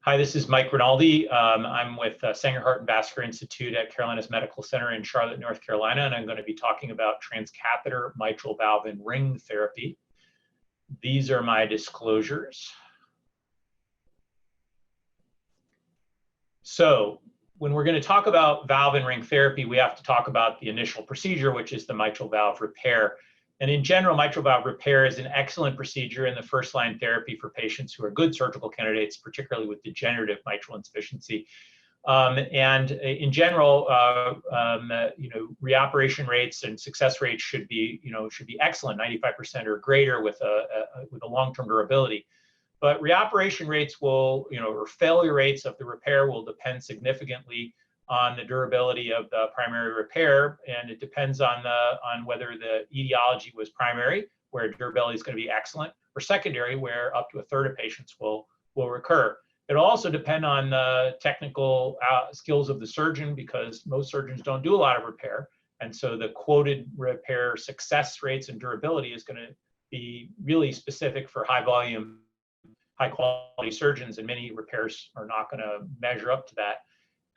Hi, this is Mike Rinaldi. I'm with Sanger Heart and Vascular Institute at Carolinas Medical Center in Charlotte, North Carolina, and I'm going to be talking about transcatheter mitral valve and ring therapy. These are my disclosures. So when we're going to talk about valve and ring therapy, we have to talk about the initial procedure, which is the mitral valve repair. And in general, mitral valve repair is an excellent procedure in the first-line therapy for patients who are good surgical candidates, particularly with degenerative mitral insufficiency. And in general, reoperation rates and success rates should be excellent, 95% or greater with a long-term durability. But reoperation rates will, or failure rates of the repair will depend significantly on the durability of the primary repair, and it depends on whether the etiology was primary, where durability is going to be excellent, or secondary, where up to a third of patients will recur. It'll also depend on the technical skills of the surgeon, because most surgeons don't do a lot of repair, and so the quoted repair success rates and durability is going to be really specific for high volume, high quality surgeons, and many repairs are not going to measure up to that.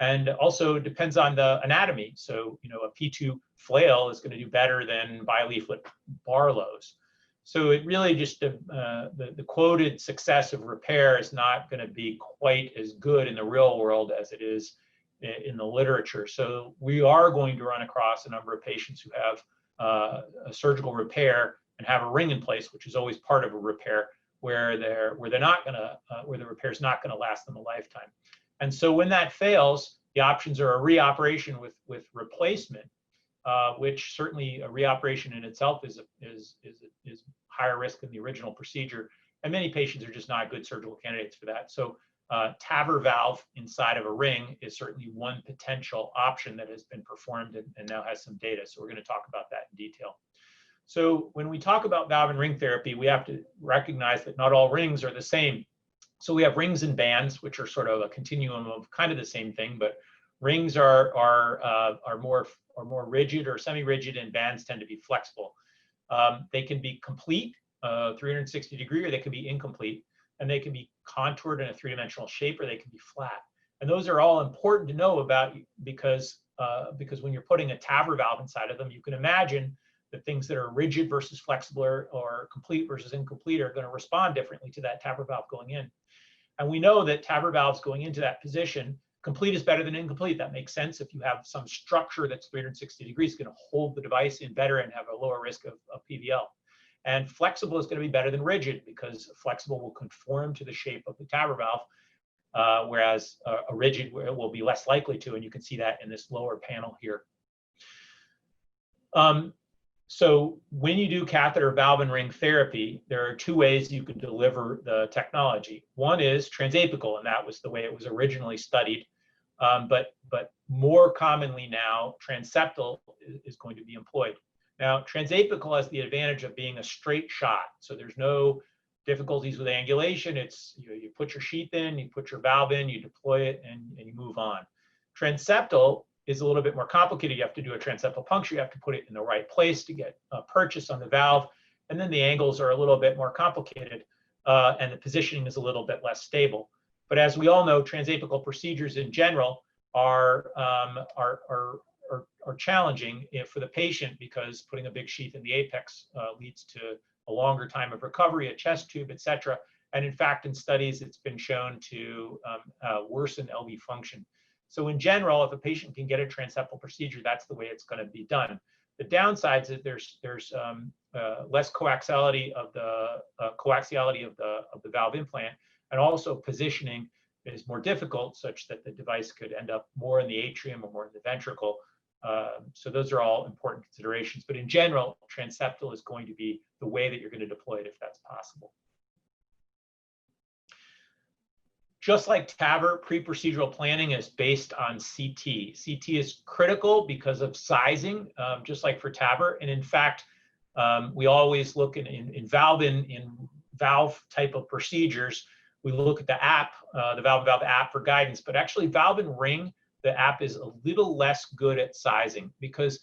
And also depends on the anatomy. So, a P2 flail is going to do better than bileaflet Barlow's. So it really just, the quoted success of repair is not going to be quite as good in the real world as it is in the literature. So we are going to run across a number of patients who have a surgical repair and have a ring in place, which is always part of a repair, where the repair is not going to last them a lifetime. And so when that fails, the options are a reoperation with replacement, which certainly a reoperation in itself is higher risk than the original procedure. And many patients are just not good surgical candidates for that. So TAVR valve inside of a ring is certainly one potential option that has been performed and now has some data. So we're going to talk about that in detail. So when we talk about valve and ring therapy, we have to recognize that not all rings are the same. So we have rings and bands, which are sort of a continuum of kind of the same thing, but rings are more rigid or semi-rigid, and bands tend to be flexible. They can be complete, 360 degree, or they can be incomplete, and they can be contoured in a three-dimensional shape, or they can be flat. And those are all important to know about, because when you're putting a TAVR valve inside of them, you can imagine that things that are rigid versus flexible or complete versus incomplete are going to respond differently to that TAVR valve going in. And we know that TAVR valves going into that position, complete is better than incomplete. That makes sense. If you have some structure that's 360 degrees, it's going to hold the device in better and have a lower risk of PVL. And flexible is going to be better than rigid, because flexible will conform to the shape of the TAVR valve, whereas a rigid will be less likely to, and you can see that in this lower panel here. So when you do catheter valve and ring therapy, there are two ways you can deliver the technology. One is transapical, and that was the way it was originally studied. But more commonly now, transeptal is going to be employed. Now, transapical has the advantage of being a straight shot. So there's no difficulties with angulation. It's, you put your sheath in, you put your valve in, you deploy it, and you move on. Transeptal is a little bit more complicated. You have to do a transeptal puncture. You have to put it in the right place to get purchase on the valve. And then the angles are a little bit more complicated, and the positioning is a little bit less stable. But as we all know, transapical procedures in general are challenging for the patient, because putting a big sheath in the apex leads to a longer time of recovery, a chest tube, et cetera. And in fact, in studies, it's been shown to worsen LV function. So in general, if a patient can get a transeptal procedure, that's the way it's going to be done. The downsides is there's less coaxiality of the valve implant, and also positioning is more difficult, such that the device could end up more in the atrium or more in the ventricle. So those are all important considerations. But in general, transeptal is going to be the way that you're going to deploy it if that's possible. Just like TAVR, pre-procedural planning is based on CT. CT is critical because of sizing, just like for TAVR. And in fact, we always look in valve type of procedures, we look at the app, the valve app for guidance. But actually, valve and ring, the app is a little less good at sizing, because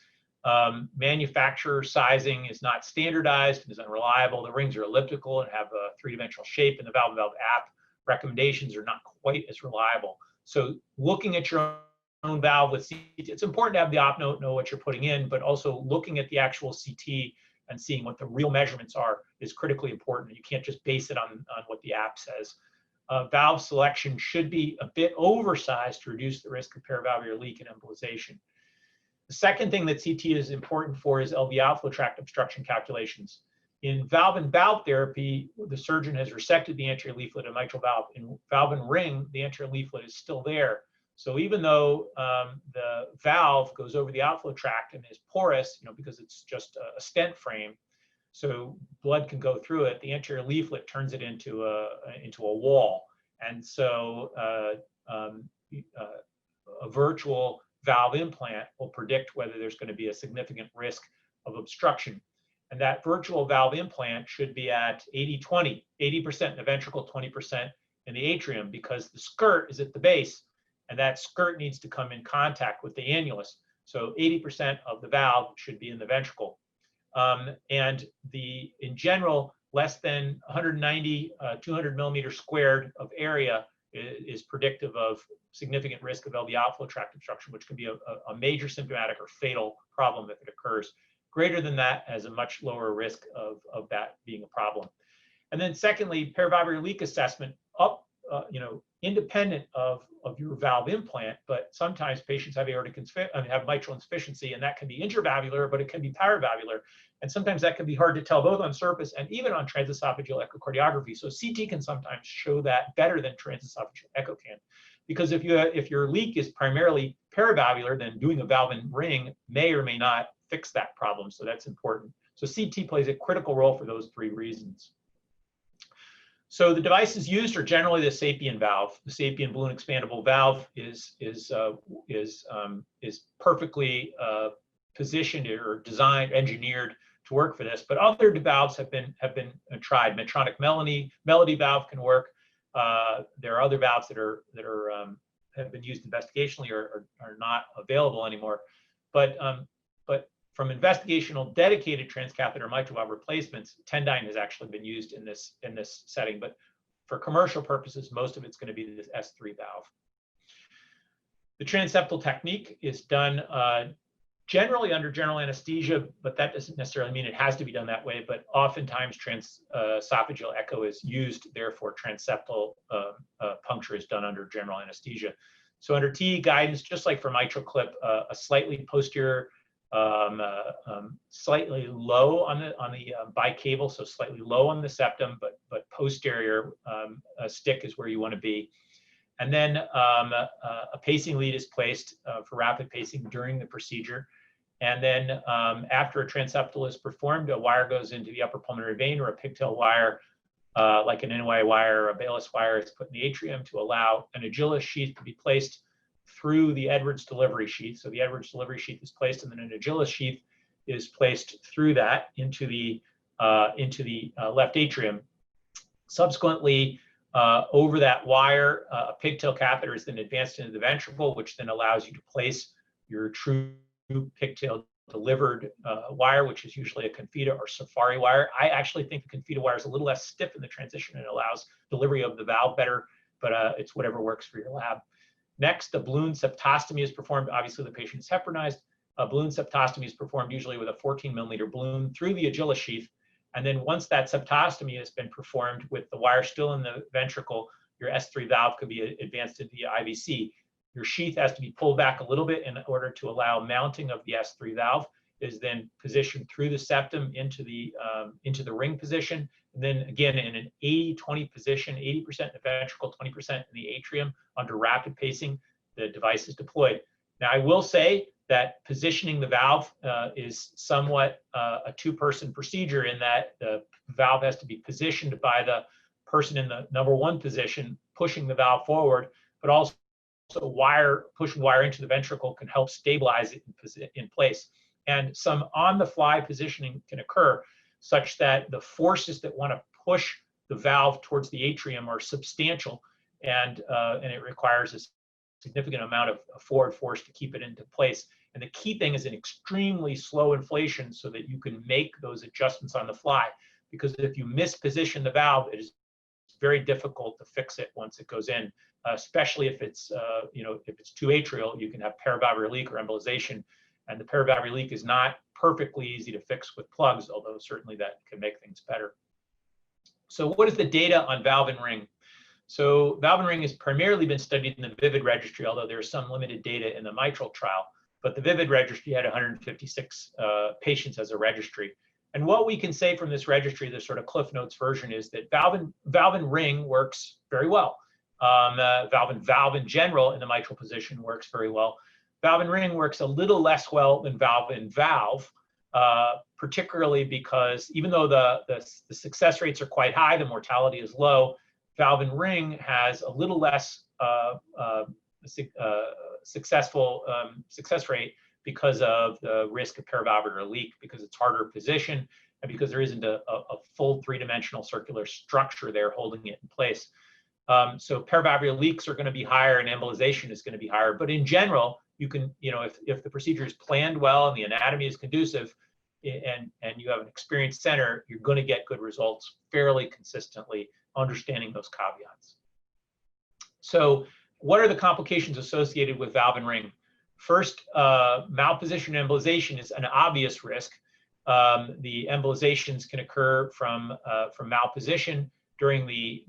manufacturer sizing is not standardized and is unreliable. The rings are elliptical and have a three-dimensional shape, and the valve app recommendations are not quite as reliable. So looking at your own valve with CT, it's important to have the op note, know what you're putting in, but also looking at the actual CT and seeing what the real measurements are is critically important. You can't just base it on what the app says. Valve selection should be a bit oversized to reduce the risk of paravalvular leak and embolization. The second thing that CT is important for is LV outflow tract obstruction calculations. In valve and valve therapy, the surgeon has resected the anterior leaflet of mitral valve. In valve and ring, the anterior leaflet is still there. So even though the valve goes over the outflow tract and is porous, because it's just a stent frame, so blood can go through it, the anterior leaflet turns it into a wall. And so a virtual valve implant will predict whether there's going to be a significant risk of obstruction. And that virtual valve implant should be at 80-20, 80% in the ventricle, 20% in the atrium, because the skirt is at the base, and that skirt needs to come in contact with the annulus. So 80% of the valve should be in the ventricle. And in general, less than 190, 200 millimeters squared of area is predictive of significant risk of LV outflow tract obstruction, which can be a major symptomatic or fatal problem if it occurs. Greater than that has a much lower risk of that being a problem. And then secondly, paravalvular leak assessment independent of your valve implant, but sometimes patients have have mitral insufficiency, and that can be intravalvular, but it can be paravalvular. And sometimes that can be hard to tell both on surface and even on transesophageal echocardiography. So CT can sometimes show that better than transesophageal echo can. Because if your leak is primarily paravalvular, then doing a valve and ring may or may not fix that problem. So that's important. So CT plays a critical role for those three reasons. So the devices used are generally the Sapien valve. The Sapien balloon expandable valve is perfectly positioned or designed, engineered to work for this. But other valves have been tried. Medtronic Melody valve can work. There are other valves that have been used investigationally or are not available anymore. But from investigational dedicated transcatheter mitral valve replacements, Tendyne has actually been used in this setting. But for commercial purposes, most of it's going to be this S3 valve. The transeptal technique is done generally under general anesthesia, but that doesn't necessarily mean it has to be done that way. But oftentimes esophageal echo is used, therefore transeptal puncture is done under general anesthesia. So under TE guidance, just like for mitral clip, a slightly posterior, slightly low on the bicable, so slightly low on the septum, but posterior stick is where you want to be. And then a pacing lead is placed for rapid pacing during the procedure. And then after a transeptal is performed, a wire goes into the upper pulmonary vein, or a pigtail wire, like an NY wire or a Baylis wire, is put in the atrium to allow an Agilis sheath to be placed through the Edwards delivery sheath. So the Edwards delivery sheath is placed, and then an Agilis sheath is placed through that into the left atrium. Subsequently, over that wire, a pigtail catheter is then advanced into the ventricle, which then allows you to place your true pigtail delivered wire, which is usually a Confida or Safari wire. I actually think the Confida wire is a little less stiff in the transition and allows delivery of the valve better, but it's whatever works for your lab. Next, a balloon septostomy is performed. Obviously, the patient is heparinized. A balloon septostomy is performed usually with a 14 millimeter balloon through the Agilis sheath. And then once that septostomy has been performed with the wire still in the ventricle, your S3 valve could be advanced into the IVC. Your sheath has to be pulled back a little bit in order to allow mounting of the S3 valve. It is then positioned through the septum into the ring position. And then again, in an 80-20 position, 80% in the ventricle, 20% in the atrium, under rapid pacing, the device is deployed. Now, I will say that positioning the valve is somewhat a two-person procedure, in that the valve has to be positioned by the person in the number one position, pushing the valve forward, but also pushing wire into the ventricle can help stabilize it in place. And some on-the-fly positioning can occur, such that the forces that want to push the valve towards the atrium are substantial, and it requires a significant amount of forward force to keep it into place. And the key thing is an extremely slow inflation, so that you can make those adjustments on the fly. Because if you misposition the valve, it is very difficult to fix it once it goes in, especially if it's if it's too atrial. You can have paravalvular leak or embolization, and the paravalvular leak is not perfectly easy to fix with plugs, although certainly that can make things better. So what is the data on valve and ring? So valve and ring has primarily been studied in the VIVID registry, although there's some limited data in the Mitral trial. But the VIVID registry had 156 patients as a registry. And what we can say from this registry, the sort of Cliff Notes version, is that valve and ring works very well. Valve in general in the mitral position works very well. Valve and ring works a little less well than valve and valve, particularly because even though the success rates are quite high, the mortality is low, valve and ring has a little less success rate because of the risk of paravalvular leak, because it's harder to position, and because there isn't a full three-dimensional circular structure there holding it in place. So paravalvular leaks are going to be higher and embolization is going to be higher. But in general, you can, if the procedure is planned well and the anatomy is conducive and you have an experienced center, you're going to get good results fairly consistently, understanding those caveats. So what are the complications associated with valve and ring? First, malposition embolization is an obvious risk. The embolizations can occur from malposition during the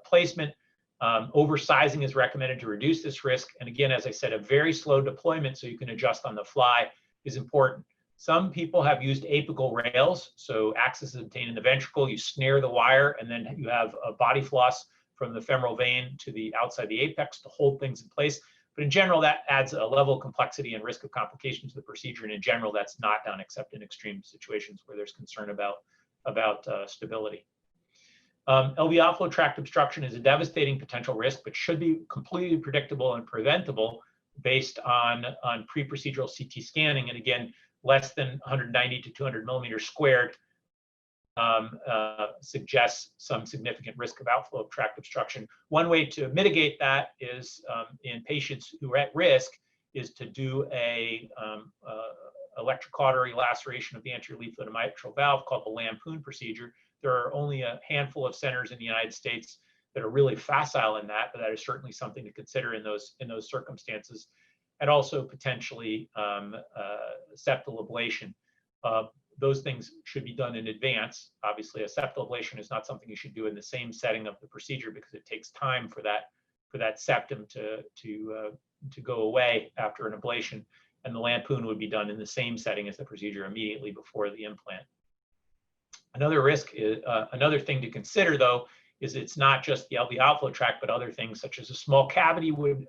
placement. Oversizing is recommended to reduce this risk. And again, as I said, a very slow deployment so you can adjust on the fly is important. Some people have used apical rails, so access is obtained in the ventricle. You snare the wire, and then you have a body floss from the femoral vein to the outside the apex to hold things in place. But in general, that adds a level of complexity and risk of complications to the procedure. And in general, that's not done except in extreme situations where there's concern about stability. LV outflow tract obstruction is a devastating potential risk, but should be completely predictable and preventable based on pre-procedural CT scanning. And again, less than 190 to 200 millimeters squared suggests some significant risk of outflow of tract obstruction. One way to mitigate that is in patients who are at risk is to do a electrocautery laceration of the anterior leaflet of mitral valve called the Lampoon procedure. There are only a handful of centers in the United States that are really facile in that, but that is certainly something to consider in those circumstances. And also potentially septal ablation. Those things should be done in advance. Obviously, a septal ablation is not something you should do in the same setting of the procedure because it takes time for that septum to go away after an ablation. And the Lampoon would be done in the same setting as the procedure immediately before the implant. Another risk, another thing to consider though, is it's not just the LV outflow tract, but other things such as a small cavity would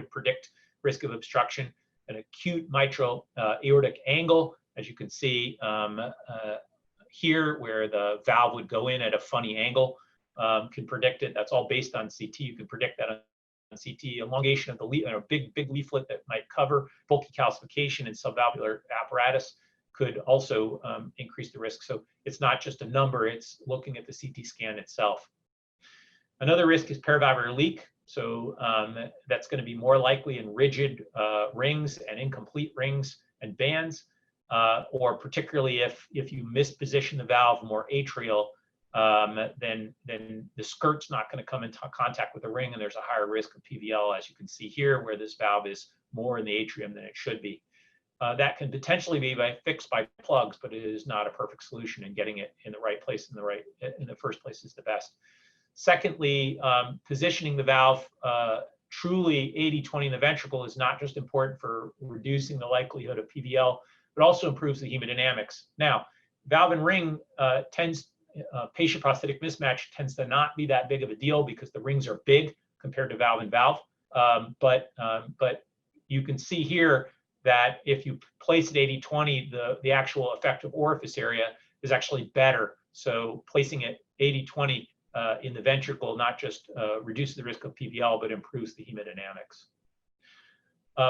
predict risk of obstruction. An acute mitral aortic angle, as you can see here, where the valve would go in at a funny angle, can predict it. That's all based on CT. You can predict that on CT. Elongation of the big leaflet that might cover bulky calcification in subvalvular apparatus could also increase the risk. So it's not just a number, it's looking at the CT scan itself. Another risk is paravalvular leak. So that's going to be more likely in rigid rings and incomplete rings and bands, or particularly if you misposition the valve more atrial, then the skirt's not going to come into contact with the ring, and there's a higher risk of PVL, as you can see here, where this valve is more in the atrium than it should be. That can potentially be fixed by plugs, but it is not a perfect solution, and getting it in the right place in the first place is the best. Secondly, positioning the valve truly 80-20 in the ventricle is not just important for reducing the likelihood of PVL, but also improves the hemodynamics. Now, valve and ring patient prosthetic mismatch tends to not be that big of a deal because the rings are big compared to valve and valve. But you can see here that if you place it 80-20, the actual effective orifice area is actually better. So placing it 80-20 in the ventricle not just reduces the risk of PVL, but improves the hemodynamics.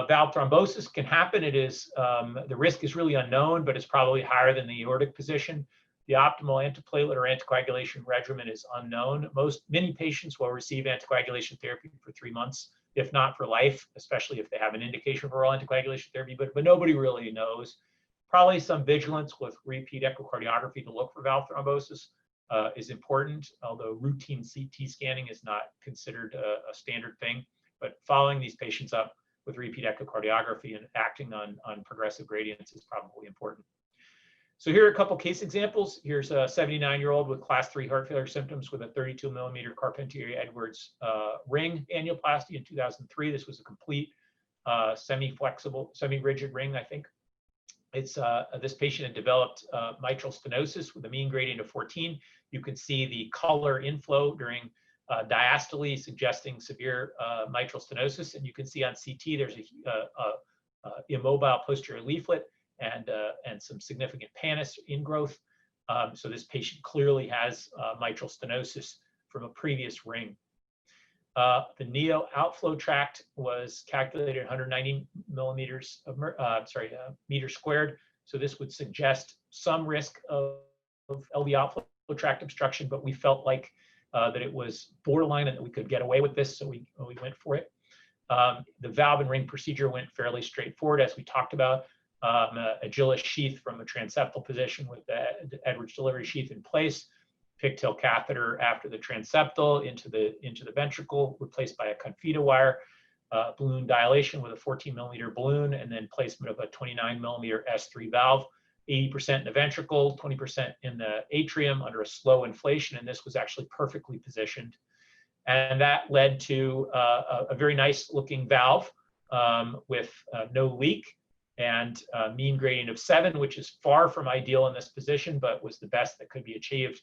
Valve thrombosis can happen. It is the risk is really unknown, but it's probably higher than the aortic position. The optimal antiplatelet or anticoagulation regimen is unknown. Many patients will receive anticoagulation therapy for 3 months, if not for life, especially if they have an indication for oral anticoagulation therapy, but nobody really knows. Probably some vigilance with repeat echocardiography to look for valve thrombosis, is important, although routine CT scanning is not considered a standard thing. But following these patients up with repeat echocardiography and acting on progressive gradients is probably important. So here are a couple case examples. Here's a 79-year-old with class 3 heart failure symptoms with a 32 millimeter Carpentier-Edwards ring annuloplasty in 2003. This was a complete semi-flexible, semi-rigid ring, I think. It's this patient had developed mitral stenosis with a mean gradient of 14. You can see the color inflow during diastole, suggesting severe mitral stenosis. And you can see on CT there's a immobile posterior leaflet and some significant pannus ingrowth. So this patient clearly has mitral stenosis from a previous ring. The neo outflow tract was calculated at 190 millimeters of meters squared. So this would suggest some risk of LV outflow tract obstruction, but we felt like that it was borderline and that we could get away with this, so we went for it. The valve and ring procedure went fairly straightforward, as we talked about. Agilis sheath from a transeptal position with the Edwards delivery sheath in place. Pigtail catheter after the transeptal into the ventricle, replaced by a confida wire, balloon dilation with a 14 millimeter balloon, and then placement of a 29 millimeter S3 valve, 80% in the ventricle, 20% in the atrium under a slow inflation, and this was actually perfectly positioned. And that led to a very nice looking valve with no leak and a mean gradient of 7, which is far from ideal in this position, but was the best that could be achieved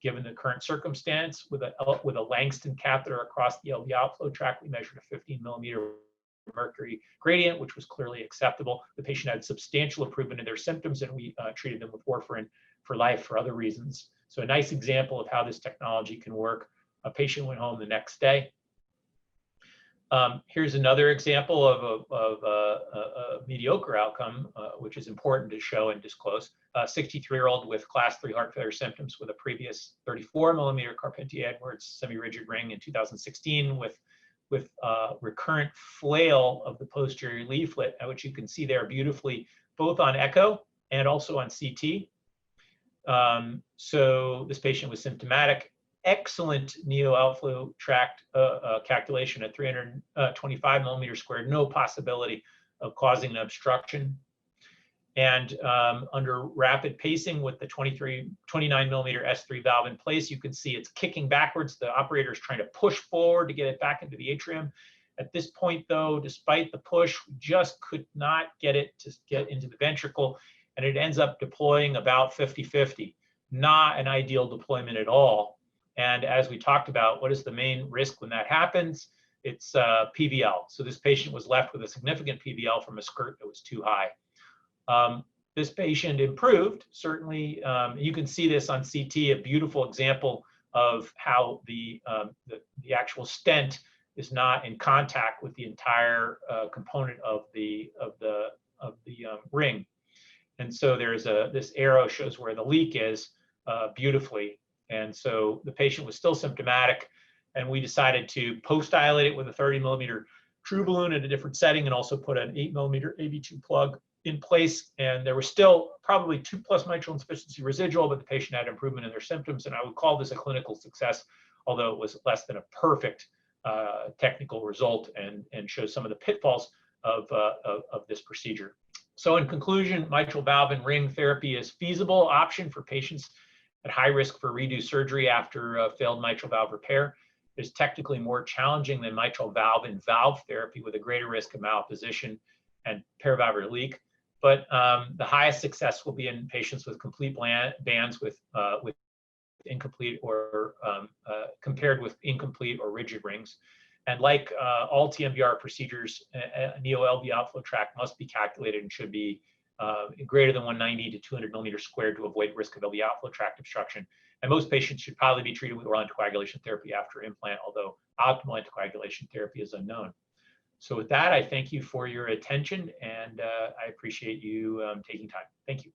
given the current circumstance. With a Langston catheter across the LV outflow tract, we measured a 15 millimeter mercury gradient, which was clearly acceptable. The patient had substantial improvement in their symptoms, and we treated them with warfarin for life for other reasons. So a nice example of how this technology can work. A patient went home the next day. Here's another example of a mediocre outcome, which is important to show and disclose. A 63-year-old with class 3 heart failure symptoms with a previous 34 millimeter Carpentier-Edwards semi-rigid ring in 2016 with recurrent flail of the posterior leaflet, which you can see there beautifully, both on echo and also on CT. So this patient was symptomatic. Excellent neo outflow tract calculation at 325 millimeters squared, no possibility of causing an obstruction. And under rapid pacing with the 29 millimeter S3 valve in place, you can see it's kicking backwards. The operator is trying to push forward to get it back into the atrium. At this point, though, despite the push, we just could not get it to get into the ventricle, and it ends up deploying about 50-50. Not an ideal deployment at all. And as we talked about, what is the main risk when that happens? It's PVL. So this patient was left with a significant PVL from a skirt that was too high. This patient improved, certainly. You can see this on CT, a beautiful example of how the actual stent is not in contact with the entire component of the ring. And so there's this arrow shows where the leak is beautifully. And so the patient was still symptomatic, and we decided to post-dilate it with a 30 millimeter true balloon in a different setting, and also put an 8 millimeter AV2 plug in place. And there was still probably 2+ mitral insufficiency residual, but the patient had improvement in their symptoms. And I would call this a clinical success, although it was less than a perfect technical result, and shows some of the pitfalls of this procedure. So in conclusion, mitral valve and ring therapy is a feasible option for patients at high risk for redo surgery after failed mitral valve repair. It is technically more challenging than mitral valve and valve therapy, with a greater risk of malposition and paravalvular leak. But the highest success will be in patients with complete bands with incomplete or compared with incomplete or rigid rings. And like all TMVR procedures, a neo-LV outflow tract must be calculated and should be greater than 190 to 200 millimeters squared to avoid risk of LV outflow tract obstruction. And most patients should probably be treated with oral anticoagulation therapy after implant, although optimal anticoagulation therapy is unknown. So with that, I thank you for your attention, and I appreciate you taking time. Thank you.